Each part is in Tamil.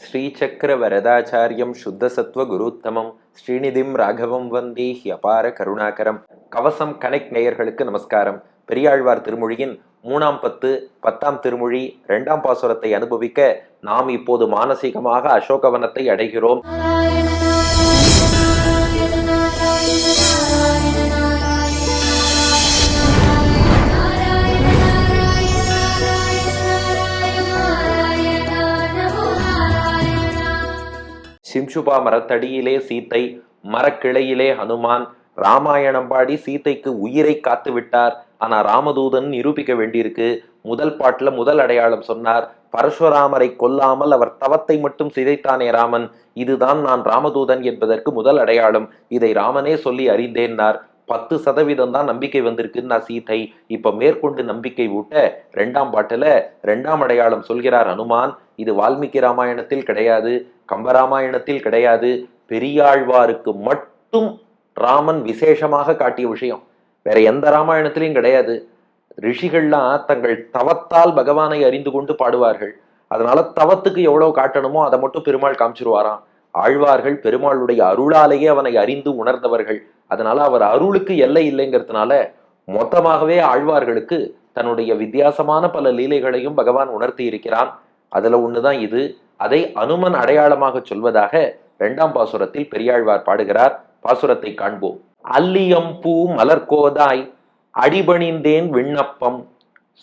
ஸ்ரீசக்கர வரதாச்சாரியம் சுத்தசத்வ குருத்தமம் ஸ்ரீநிதிம் ராகவம் வந்தே அபார கருணாகரம். கவசம் கனெக்ட் நேயர்களுக்கு நமஸ்காரம். பெரியாழ்வார் திருமொழியின் 3ஆம் பத்து 10ஆம் திருமொழி 2ஆம் பாசுரத்தை அனுபவிக்க நாம் இப்போது மானசீகமாக அசோகவனத்தை அடைகிறோம். சிம்சுபா மரத்தடியிலே சீத்தை, மரக்கிளையிலே ஹனுமான். ராமாயணம் பாடி சீத்தைக்கு உயிரை காத்து விட்டார். ஆனா ராமதூதன் நிரூபிக்க வேண்டியிருக்கு. முதல் பாட்டுல முதல் அடையாளம் சொன்னார். பரசுராமரை கொல்லாமல் அவர் தவத்தை மட்டும் சிதைத்தானே ராமன், இதுதான் நான் ராமதூதன் என்பதற்கு முதல் அடையாளம். இதை ராமனே சொல்லி அறிந்தேன்னார். 10% தான் நம்பிக்கை வந்திருக்குன்னா சீத்தை. இப்ப மேற்கொண்டு நம்பிக்கை ஊட்ட 2ஆம் பாட்டுல 2ஆம் அடையாளம் சொல்கிறார் ஹனுமான். இது வால்மீகி ராமாயணத்தில் கிடையாது, கம்பராமாயணத்தில் கிடையாது. பெரியாழ்வாருக்கு மட்டும் ராமன் விசேஷமாக காட்டிய விஷயம். வேற எந்த ராமாயணத்திலையும் கிடையாது. ரிஷிகள்லாம் தங்கள் தவத்தால் பகவானை அறிந்து கொண்டு பாடுவார்கள். அதனால தவத்துக்கு எவ்வளவு காட்டணுமோ அதை மட்டும் பெருமாள் காமிச்சிருவாராம். ஆழ்வார்கள் பெருமாளுடைய அருளாலேயே அவனை அறிந்து உணர்ந்தவர்கள். அதனால அவர் அருளுக்கு எல்லை இல்லைங்கிறதுனால மொத்தமாகவே ஆழ்வார்களுக்கு தன்னுடைய வித்தியாசமான பல லீலைகளையும் பகவான் உணர்த்தி இருக்கிறான். அதுல ஒண்ணுதான் இது. அதை அனுமன் அடையாளமாக சொல்வதாக 2ஆம் பாசுரத்தில் பெரியாழ்வார் பாடுகிறார். பாசுரத்தை காண்போம். அல்லியம்பூ மலர்கோதாய் அடிபணிந்தேன் விண்ணப்பம்,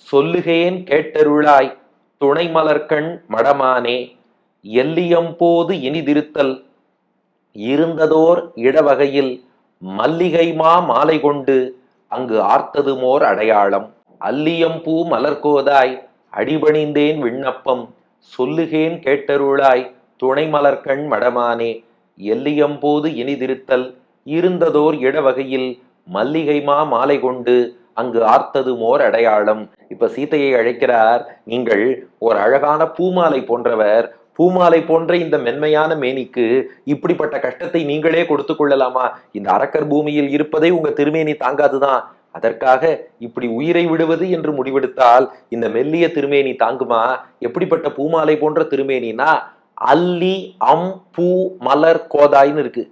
சொல்லுகேன் கேட்டருளாய் துணை மலர்கண் மடமானே. எல்லியம்போது இனிதிருத்தல் இருந்ததோர் இடவகையில், மல்லிகைமா மாலை கொண்டு அங்கு ஆர்த்ததுமோர் அடையாளம். அல்லியம்பூ மலர்கோதாய் அடிபணிந்தேன் விண்ணப்பம், சொல்லுகேன் கேட்டருளாய் துணை மலர்கண் மடமானே. எல்லியம்போது இனிதிருத்தல் இருந்ததோர் இடவகையில், மல்லிகைமா மாலை கொண்டு அங்கு ஆர்த்ததுமோர் அடையாளம். இப்ப சீதையை அழைக்கிறார். நீங்கள் ஒரு அழகான பூமாலை போன்றவர். பூமாலை போன்ற இந்த மென்மையான மேனிக்கு இப்படிப்பட்ட கஷ்டத்தை நீங்களே கொடுத்து கொள்ளலாமா? இந்த அரக்கர் பூமியில் இருப்பதை உங்க திருமேனி தாங்காதுதான். அதற்காக இப்படி உயிரை விடுவது என்று முடிவெடுத்தால் இந்த மெல்லிய திருமேனி தாங்குமா? எப்படிப்பட்ட பூமாலை போன்ற திருமேனினா அல்லி அம் பூ மலர் கோதாய்னு இருக்கு.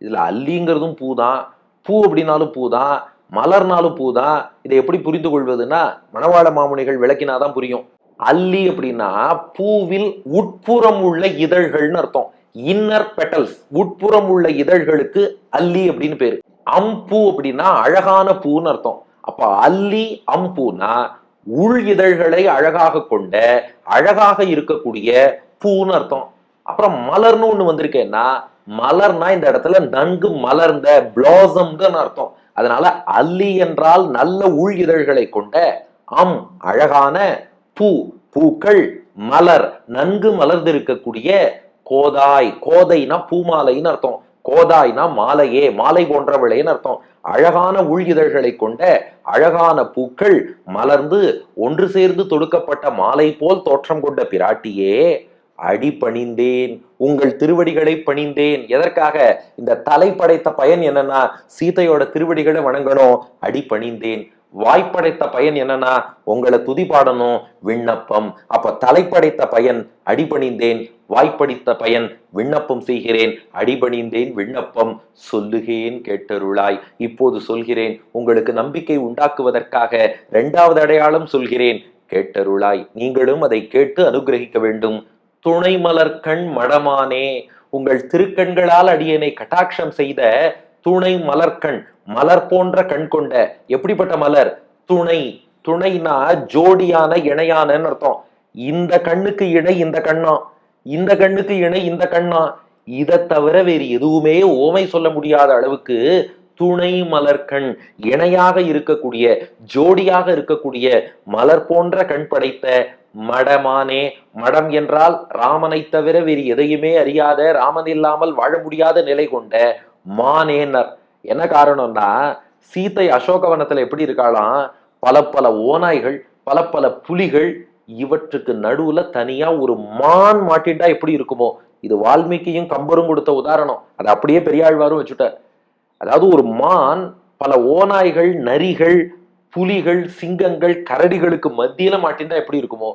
இதுல அல்லிங்கிறதும் பூதான், பூ அப்படின்னாலும் பூதான், மலர்னாலும் பூதான். இதை எப்படி புரிந்து கொள்வதுன்னா மணவாள மாமுனிகள் விளக்கினாதான் புரியும். அல்லி அப்படின்னா பூவில் உட்புறம் உள்ள இதழ்கள்னு அர்த்தம். இன்னர் பெட்டல்ஸ், உட்புறம் உள்ள இதழ்களுக்கு அல்லி அப்படின்னு பேரு. அம்பூ அப்படின்னா அழகான பூன்னு அர்த்தம். அப்ப அல்லி அம்பூனா உள் இதழ்களை அழகாக கொண்ட அழகாக இருக்கக்கூடிய பூன்னு அர்த்தம். அப்புறம் மலர்னு ஒண்ணு வந்திருக்கேன்னா, மலர்னா இந்த இடத்துல நன்கு மலர்ந்த பிளாசம்னு அர்த்தம். அதனால அல்லி என்றால் நல்ல உள் இதழ்களை கொண்ட, அம் அழகான, பூ பூக்கள், மலர் நன்கு மலர்ந்திருக்கக்கூடிய, கோதாய் கோதைனா பூமாலைன்னு அர்த்தம். கோதாய்னா மாலையே, மாலை போன்றவளேன்னு அர்த்தம். அழகான உள் இதழ்களை கொண்ட அழகான பூக்கள் மலர்ந்து ஒன்று சேர்ந்து தொடுக்கப்பட்ட மாலை போல் தோற்றம் கொண்ட பிராட்டியே, அடி பணிந்தேன், உங்கள் திருவடிகளை பணிந்தேன். எதற்காக? இந்த தலை படைத்த பயன் என்னன்னா சீதையோட திருவடிகளை வணங்கணும், அடி பணிந்தேன். வாய்ப்படைத்த பயன் என்னன்னா உங்களை துதி பாடணும், விண்ணப்பம். அப்ப தலைப்படைத்த பயன் அடிபணிந்தேன், வாய்ப்படித்த பயன் விண்ணப்பம் செய்கிறேன், அடிபணிந்தேன் விண்ணப்பம். சொல்லுகேன் கேட்டருளாய், இப்போது சொல்கிறேன். உங்களுக்கு நம்பிக்கை உண்டாக்குவதற்காக 2ஆவது அடையாளம் சொல்கிறேன், கேட்டருளாய். நீங்களும் அதை கேட்டு அனுகிரகிக்க வேண்டும். துணை மலர்கண் மடமானே, உங்கள் திருக்கண்களால் அடியனை கட்டாட்சம் செய்த துணை மலர்கண், மலர் போன்ற கண் கொண்ட. எப்படிப்பட்ட மலர்? துணை. துணைனா ஜோடியான, இணையான அர்த்தம். இந்த கண்ணுக்கு இணை இந்த கண்ணா, இந்த கண்ணுக்கு இணை இந்த கண்ணா. இதை தவிர வேறு எதுவுமே ஓமை சொல்ல முடியாத அளவுக்கு துணை மலர்கண், இணையாக இருக்கக்கூடிய, ஜோடியாக இருக்கக்கூடிய மலர் போன்ற கண் படைத்த மடமானே. மடம் என்றால் ராமனை தவிர வேறு எதையுமே அறியாத, ராமன் இல்லாமல் வாழ முடியாத நிலை கொண்ட மானேனர். என்ன காரணம்னா சீத்தை அசோகவனத்துல எப்படி இருக்காளாம், பல பல ஓநாய்கள், பல பல புலிகள், இவற்றுக்கு நடுவுல தனியா ஒரு மான் மாட்டின்டா எப்படி இருக்குமோ. இது வால்மீகியும் கம்பரும் கொடுத்த உதாரணம். அதை அப்படியே பெரியாழ்வாரும் வச்சுட்டார். அதாவது ஒரு மான் பல ஓநாய்கள், நரிகள், புலிகள், சிங்கங்கள், கரடிகளுக்கு மத்தியில மாட்டின்டா எப்படி இருக்குமோ.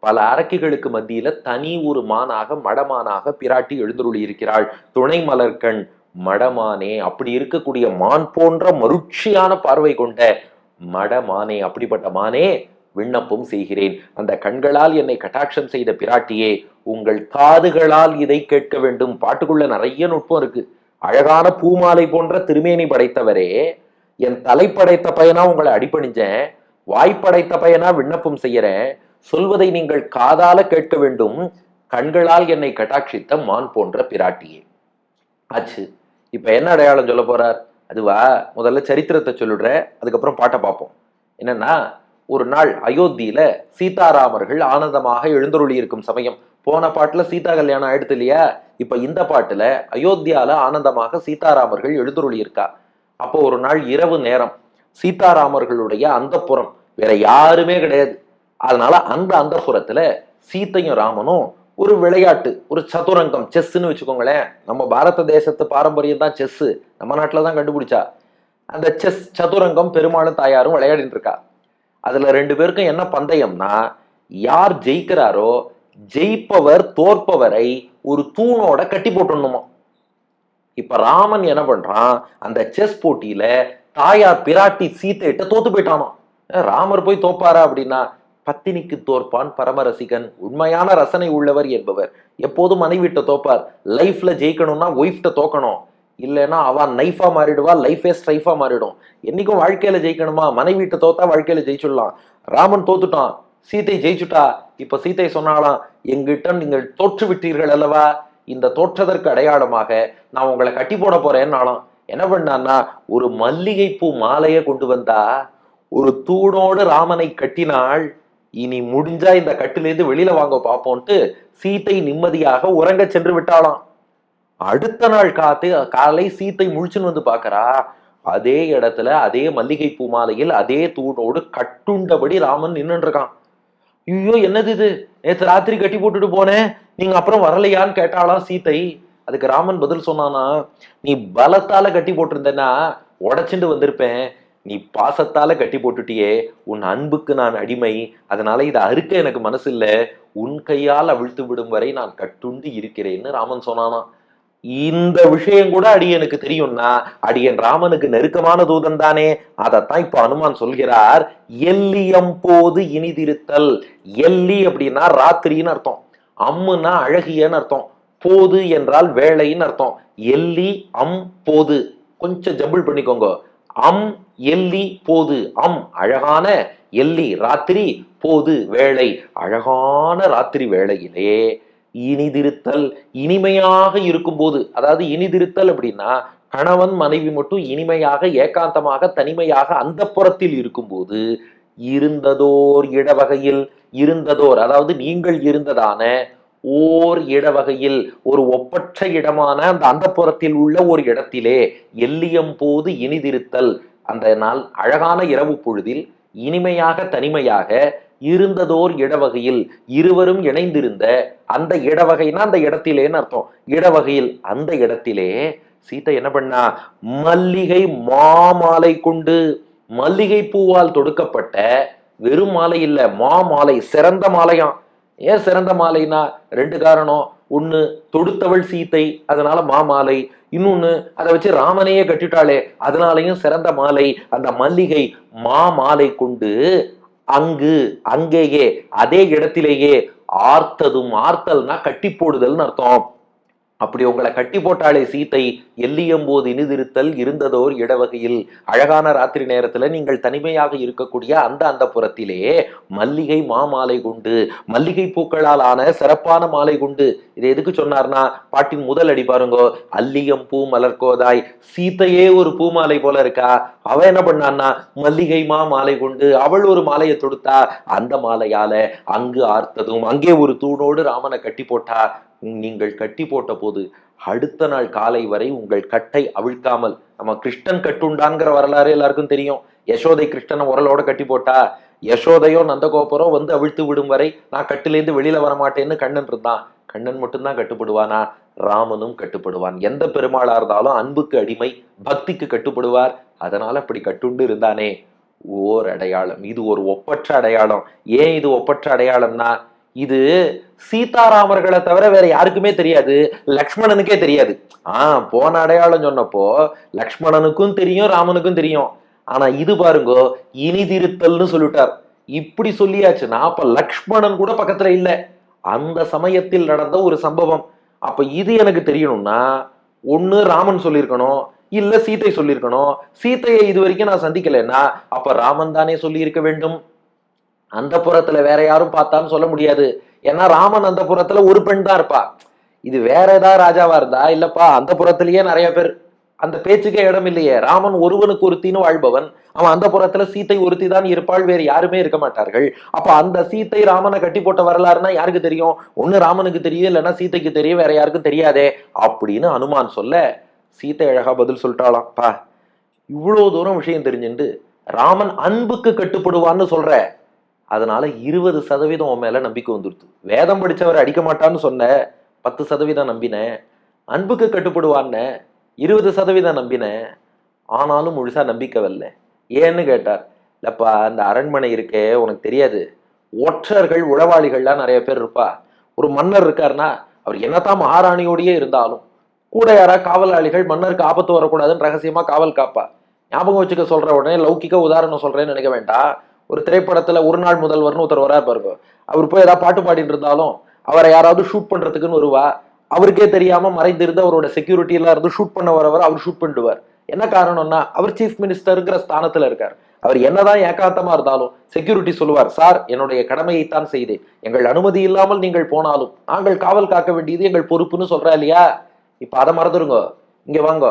பல அரக்கிகளுக்கு மத்தியில தனி ஒரு மானாக மடமானாக பிராட்டி எழுந்தருளி இருக்கிறாள். துணை மலர்கண் மடமானே, அப்படி இருக்கக்கூடிய மான் போன்ற மருட்சியான பார்வை கொண்ட மடமானே, அப்படிப்பட்ட மானே விண்ணப்பம் செய்கிறேன். அந்த கண்களால் என்னை கட்டாட்சம் செய்த பிராட்டியே, உங்கள் காதுகளால் இதை கேட்க வேண்டும். பாட்டுக்குள்ள நிறைய நுட்பம் இருக்கு. அழகான பூமாலை போன்ற திருமேனி படைத்தவரே, என் தலை படைத்த பையனா உங்களை அடிபணிஞ்சேன், வாய்ப்படைத்த பையனா விண்ணப்பம் செய்யறேன், சொல்வதை நீங்கள் காதால கேட்க வேண்டும். கண்களால் என்னை கட்டாட்சித்த மான் போன்ற பிராட்டியே. ஆச்சு. இப்ப என்ன அடையாளம் சொல்ல போறார்? அதுவா, முதல்ல சரித்திரத்தை சொல்லிடுற, அதுக்கப்புறம் பாட்டை பார்ப்போம். என்னன்னா, ஒரு நாள் அயோத்தியில சீதாராமர்கள் ஆனந்தமாக எழுந்தருளி இருக்கும் சமயம். போன பாட்டுல சீதா கல்யாணம் ஆயிடுது இல்லையா? இப்ப இந்த பாட்டுல அயோத்தியால ஆனந்தமாக சீதாராமர்கள் எழுந்தருளி இருக்கா. அப்போ ஒரு நாள் இரவு நேரம், சீதாராமர்களுடைய அந்தப்புறம் வேற யாருமே கிடையாது. அதனால அந்த அந்தப்புறத்துல சீத்தையும் ராமனும் ஒரு விளையாட்டு, ஒரு சதுரங்கம், செஸ்ன்னு வச்சுக்கோங்களேன். நம்ம பாரத தேசத்து பாரம்பரியம் தான் செஸ், நம்ம நாட்டுலதான் கண்டுபிடிச்சா. அந்த செஸ் சதுரங்கம் பெருமாளும் தாயாரும் விளையாடிட்டு இருக்கா. அதுல ரெண்டு பேருக்கும் என்ன பந்தயம்னா, யார் ஜெயிக்கிறாரோ ஜெயிப்பவர் தோற்பவரை ஒரு தூணோட கட்டி போட்டுணுமா. இப்ப ராமன் என்ன பண்றான், அந்த செஸ் போட்டியில தாயார் பிராட்டி சீத்தையிட்ட தோத்து போயிட்டானோ. ராமர் போய் தோப்பாரா அப்படின்னா, பத்தினிக்கு தோற்பான் பரமரசிகன், உண்மையான ரசனை உள்ளவர் என்பவர் எப்போதும் மனைவிட்ட தோப்பார். லைஃப்ல ஜெயிக்கணும்னா ஒய்ஃப்ட தோக்கணும், இல்லைன்னா அவன் நைஃபா மாறிடுவா, லைஃபே ஸ்ட்ரைஃபா மாறிடும். என்னைக்கும் வாழ்க்கையில ஜெயிக்கணுமா, மனைவிட்ட தோத்தா வாழ்க்கையில ஜெயிச்சுடலாம். ராமன் தோத்துட்டான், சீத்தை ஜெயிச்சுட்டா. இப்ப சீத்தை சொன்னாலாம், எங்கிட்ட நீங்கள் தோற்று விட்டீர்கள் அல்லவா, இந்த தோற்றதற்கு அடையாளமாக நான் உங்களை கட்டி போட போறேன்னாலும் என்ன பண்ணான்னா, ஒரு மல்லிகை பூ மாலைய கொண்டு வந்தா, ஒரு தூணோடு ராமனை கட்டினாள். இனி முடிஞ்சா இந்த கட்டிலிருந்து வெளியில வாங்க பார்ப்போம்ட்டு சீத்தை நிம்மதியாக உறங்க சென்று விட்டாளாம். அடுத்த நாள் காலை சீத்தை முழிச்சுன்னு வந்து பாக்குறா, அதே இடத்துல அதே மல்லிகை பூ மாலையில் அதே தூணோடு கட்டுண்டபடி ராமன் நின்று இருக்கான். ஐயோ, என்னது இது, நேற்று ராத்திரி கட்டி போட்டுட்டு போனேன், நீங்க அப்புறம் வரலையான்னு கேட்டாலாம் சீத்தை. அதுக்கு ராமன் பதில் சொன்னானா, நீ பலத்தால கட்டி போட்டிருந்தேன்னா உடைச்சுட்டு வந்திருப்பேன், நீ பாசத்தால கட்டி போட்டுட்டியே, உன் அன்புக்கு நான் அடிமை, அதனால இதை அறுக்க எனக்கு மனசு இல்ல, உன் கையால் அவிழ்த்து விடும் வரை நான் கட்டுண்டு இருக்கிறேன்னு ராமன் சொன்னானா. இந்த விஷயம் கூட அடியனுக்கு தெரியும்னா, அடியன் ராமனுக்கு நெருக்கமான தூதன் தானே. அதத்தான் இப்ப அனுமான் சொல்கிறார், எல்லியம் போது இனிதிருத்தல். எல்லி அப்படின்னா ராத்திரின்னு அர்த்தம், அம்முன்னா அழகியன்னு அர்த்தம், போது என்றால் வேளைன்னு அர்த்தம். எல்லி அம் போது, கொஞ்சம் ஜம்பிள் பண்ணிக்கோங்க. அம் எல்லி போது, அம் அழகான, எல்லி ராத்திரி, போது வேளை, அழகான ராத்திரி வேளையிலே இனிதிருத்தல், இனிமையாக இருக்கும் போது. அதாவது இனிதிருத்தல் அப்படின்னா கணவன் மனைவி மட்டும் இனிமையாக ஏகாந்தமாக தனிமையாக அந்த புறத்தில் இருக்கும்போது, இருந்ததோர் இடவகையில், இருந்ததோர் அதாவது நீங்கள் இருந்ததான ஓர் இடவகையில், ஒரு ஒப்பற்ற இடமான அந்த அந்த புறத்தில் உள்ள ஒரு இடத்திலே, எல்லியம் போது இனிதிருத்தல், அந்த நாள் அழகான இரவு பொழுதில் இனிமையாக தனிமையாக இருந்ததோர் இடவகையில், இருவரும் இணைந்திருந்த அந்த இடவகைனா அந்த இடத்திலேன்னு அர்த்தம். இடவகையில் அந்த இடத்திலே சீதை என்ன பண்ணா, மல்லிகை மாமாலை கொண்டு, மல்லிகை பூவால் தொடுக்கப்பட்ட வெறும் மாலை இல்ல, மாமாலை, சிறந்த மாலையாம். ஏன் சிறந்த மாலைனா, ரெண்டு காரணம். ஒண்ணு, தொடுத்தவள் சீத்தை, அதனால மாமாலை. இன்னொன்னு, அதை வச்சு ராமனையே கட்டிட்டாளே, அதனாலையும் சிறந்த மாலை. அந்த மல்லிகை மாமாலை கொண்டு அங்கு, அங்கேயே, அதே இடத்திலேயே, ஆர்த்ததும், ஆர்த்தல்னா கட்டி போடுதல்னு அர்த்தம். அப்படி உங்களை கட்டி போட்டாலே சீத்தை, எல்லியம் போது இனிதிருத்தல், இருந்ததோர் இடவகையில், அழகான ராத்திரி நேரத்துல நீங்கள் தனிமையாக இருக்கக்கூடிய அந்த அந்த புறத்திலே மல்லிகை மாமாலை கொண்டு, மல்லிகை பூக்களால் ஆன சிறப்பான மாலை கொண்டு. இதை எதுக்கு சொன்னார்னா, பாட்டின் முதல் அடி பாருங்க, அல்லியம் பூ மலர்கோதாய், சீத்தையே ஒரு பூ மாலை போல இருக்கா, அவ என்ன பண்ணான்னா மல்லிகை மாலை கொண்டு அவள் ஒரு மாலையை தொடுத்தா, அந்த மாலையால அங்கு ஆர்த்ததும், அங்கே ஒரு தூணோடு ராமனை கட்டி போட்டா. நீங்கள் கட்டி போட்ட போது அடுத்த நாள் காலை வரை உங்கள் கட்டை அவிழ்க்காமல், நம்ம கிருஷ்ணன் கட்டுண்டான்கிற வரலாறு எல்லாருக்கும் தெரியும். யசோதை கிருஷ்ணனை உரலோட கட்டி போட்டா, யசோதையோ நந்தகோபுரோ வந்து அவிழ்த்து விடும் வரை நான் கட்டிலேருந்து வெளியில வரமாட்டேன்னு கண்ணன் இருந்தான். கண்ணன் மட்டும்தான் கட்டுப்படுவானா, ராமனும் கட்டுப்படுவான். எந்த பெருமாளா இருந்தாலும் அன்புக்கு அடிமை, பக்திக்கு கட்டுப்படுவார். அதனால அப்படி கட்டுண்டு இருந்தானே. ஓர் அடையாளம், இது ஒரு ஒப்பற்ற அடையாளம். ஏன் இது ஒப்பற்ற அடையாளம்னா, இது சீதாராமர்களை தவிர வேற யாருக்குமே தெரியாது, லக்ஷ்மணனுக்கே தெரியாது. போன அடையாளம் சொன்னப்போ லக்ஷ்மணனுக்கும் தெரியும், ராமனுக்கும் தெரியும். ஆனா இது பாருங்கோ, இனிதிருத்தல்னு சொல்லிட்டார். இப்படி சொல்லியாச்சுன்னா அப்ப லக்ஷ்மணன் கூட பக்கத்துல இல்ல. அந்த சமயத்தில் நடந்த ஒரு சம்பவம். அப்ப இது எனக்கு தெரியணும்னா ஒண்ணு ராமன் சொல்லியிருக்கணும், இல்ல சீதை சொல்லியிருக்கணும். சீதையை இது வரைக்கும் நான் சந்திக்கலைன்னா அப்ப ராமன் தானே சொல்லி இருக்க வேண்டும். அந்த புறத்துல வேற யாரும் பார்த்தான்னு சொல்ல முடியாது. ஏன்னா ராமன் அந்த புறத்துல ஒரு பெண் தான் இருப்பா. இது வேற ஏதாவது ராஜாவா இருந்தா, இல்லப்பா அந்த புறத்திலேயே நிறைய பேர், அந்த பேச்சுக்கே இடம் இல்லையே. ராமன் ஒருவனுக்கு ஒருத்தின்னு வாழ்பவன், அவன் அந்த புறத்துல சீத்தை ஒருத்தி தான் இருப்பாள், வேறு யாருமே இருக்க மாட்டார்கள். அப்ப அந்த சீத்தை ராமனை கட்டி போட்ட வரலாறுனா யாருக்கு தெரியும்? ஒண்ணு ராமனுக்கு தெரியும், இல்லைன்னா சீத்தைக்கு தெரியும், வேற யாருக்கும் தெரியாதே அப்படின்னு அனுமான் சொல்ல, சீத்தை அழகா பதில் சொல்லிட்டாலாம். இவ்வளவு தூரம் விஷயம் தெரிஞ்சுட்டு ராமன் அன்புக்கு கட்டுப்படுவான்னு சொல்ற, அதனால 20% உன் மேல நம்பிக்கை வந்துருது. வேதம் படிச்சவர் அடிக்க மாட்டான்னு சொன்ன, 10% நம்பினேன். அன்புக்கு கட்டுப்படுவான்னு 20% நம்பினேன். ஆனாலும் முழுசா நம்பிக்கை வரல. ஏன்னு கேட்டார். இல்லப்பா, அந்த அரண்மனை இருக்கே உனக்கு தெரியாது, ஒற்றர்கள் உளவாளிகள்லாம் நிறைய பேர் இருப்பா. ஒரு மன்னர் இருக்காருன்னா அவர் என்னதான் மகாராணியோடயே இருந்தாலும் கூட யாரா காவலாளிகள் மன்னருக்கு ஆபத்து வரக்கூடாதுன்னு ரகசியமா காவல் காப்பா. ஞாபகம் வச்சுக்க சொல்ற உடனே லௌகிக்க உதாரணம் சொல்றேன்னு நினைக்க வேண்டாம். ஒரு திரைப்படத்துல ஒரு நாள் முதல்வர்னு ஒருத்தர் வரா பாருங்க. அவர் போய் ஏதாவது பாட்டு பாடிட்டு இருந்தாலும் அவரை யாராவது ஷூட் பண்றதுக்குன்னு வருவா. அவருக்கே தெரியாம மறைந்திருந்து அவரோட செக்யூரிட்டி எல்லாம் இருந்து ஷூட் பண்ண வரவர் அவர் ஷூட் பண்ணிடுவார். என்ன காரணம்னா அவர் சீஃப் மினிஸ்டருங்கிற ஸ்தானத்துல இருக்கார். அவர் என்னதான் ஏகாந்தமா இருந்தாலும் செக்யூரிட்டி சொல்லுவார், சார் என்னுடைய கடமையைத்தான் செய்தேன், எங்கள் அனுமதி இல்லாமல் நீங்கள் போனாலும் நாங்கள் காவல் காக்க வேண்டியது எங்கள் பொறுப்புன்னு சொல்றா இல்லையா? இப்ப அதை மறந்துருங்க. இங்க வாங்க,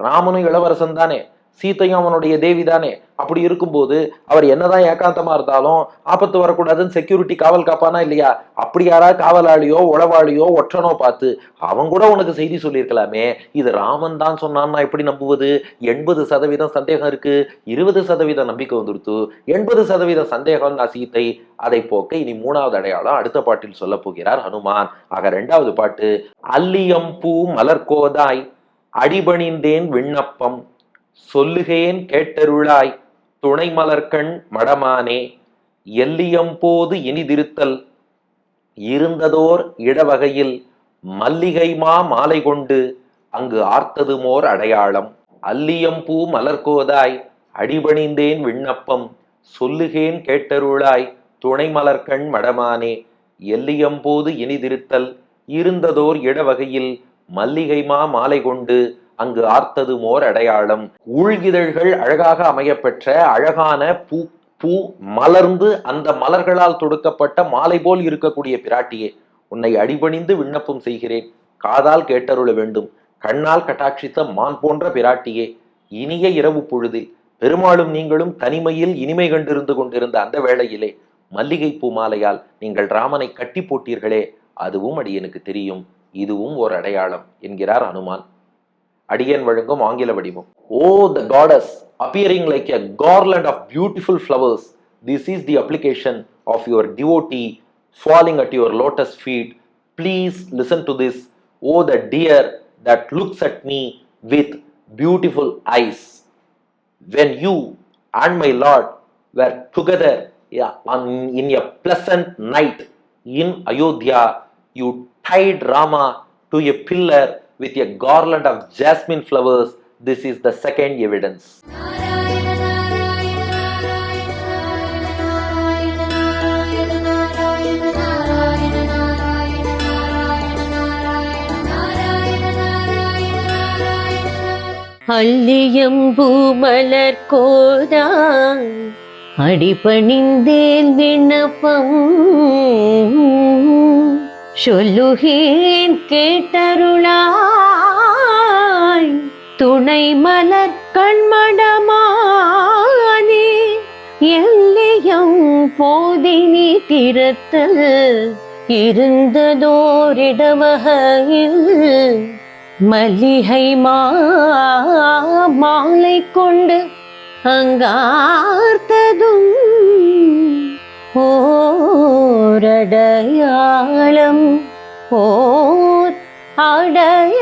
ராமனும் இளவரசன் தானே, சீத்தையும் அவனுடைய தேவி தானே. அப்படி இருக்கும்போது அவர் என்னதான் ஏகாந்தமா இருந்தாலும் ஆபத்து வரக்கூடாதுன்னு செக்யூரிட்டி காவல் காப்பானா இல்லையா? அப்படி யாரா காவலாளியோ உளவாளியோ ஒற்றனோ பார்த்து அவன் கூட உனக்கு செய்தி சொல்லியிருக்கலாமே. இது ராமன் தான் சொன்னான்னா எப்படி நம்புவது? 80% சந்தேகம் இருக்கு, 20% நம்பிக்கை வந்துடுத்து. 80% சந்தேகம் நான் சீத்தை. அதை போக்க இனி 3வது அடையாளம் அடுத்த பாட்டில் சொல்ல போகிறார் ஹனுமான். ஆக 2வது பாட்டு, அல்லியம் பூ மலர்கோதாய் அடிபணிந்தேன் விண்ணப்பம் சொல்லுகேன் கேட்டருளாய் துணை மலர்கண் மடமானே எல்லியம்போது இனிதிருத்தல் இருந்ததோர் இடவகையில் மல்லிகைமா மாலை கொண்டு அங்கு ஆர்த்ததுமோர் அடையாளம். அல்லியம்பூ மலர்கோதாய் அடிபணிந்தேன் விண்ணப்பம் சொல்லுகேன் கேட்டருளாய் துணை மலர்கண் மடமானே எல்லியம்போது இனிதிருத்தல் இருந்ததோர் இடவகையில் மல்லிகைமா மாலை கொண்டு அங்கு ஆர்த்தது மோர் அடையாளம். ஊழ்கிதழ்கள் அழகாக அமையப்பெற்ற அழகான பூ பூ மலர்ந்து அந்த மலர்களால் தொடுக்கப்பட்ட மாலை போல் இருக்கக்கூடிய பிராட்டியே, உன்னை அடிபணிந்து விண்ணப்பம் செய்கிறேன், காதால் கேட்டருள வேண்டும். கண்ணால் கட்டாட்சித்த மான் போன்ற பிராட்டியே, இனிய இரவு பொழுதில் பெருமாளும் நீங்களும் தனிமையில் இனிமை கண்டிருந்து கொண்டிருந்த அந்த வேளையிலே மல்லிகை பூ மாலையால் நீங்கள் ராமனை கட்டி போட்டீர்களே, அதுவும் அடியனுக்கு தெரியும், இதுவும் ஒரு அடையாளம் என்கிறார் ஹனுமான். அடியன் வழங்கும் ஆங்கில வடிவம். ஓ the goddess appearing like a garland of beautiful flowers, this is the application of your devotee falling at your lotus feet. Please listen to this. Oh the dear that looks at me with beautiful eyes. When you and my lord were together in a pleasant night in Ayodhya, you tied Rama to a pillar with a garland of jasmine flowers. This is the second evidence. அல்லியம்பூ மலர் கோதாய் அடிபணிந்தேன் விண்ணப்பம் சொல்லுகேன் கேட்டருளாய் துணை மலர் கண்மடமானே எல்லையம் போதினி திறத்தல் இருந்ததோரிடவகையில் மல்லிகை மாலை கொண்டு அங்கார்த்ததும் ஓரடையாளம் ஓர் அடையாளம்.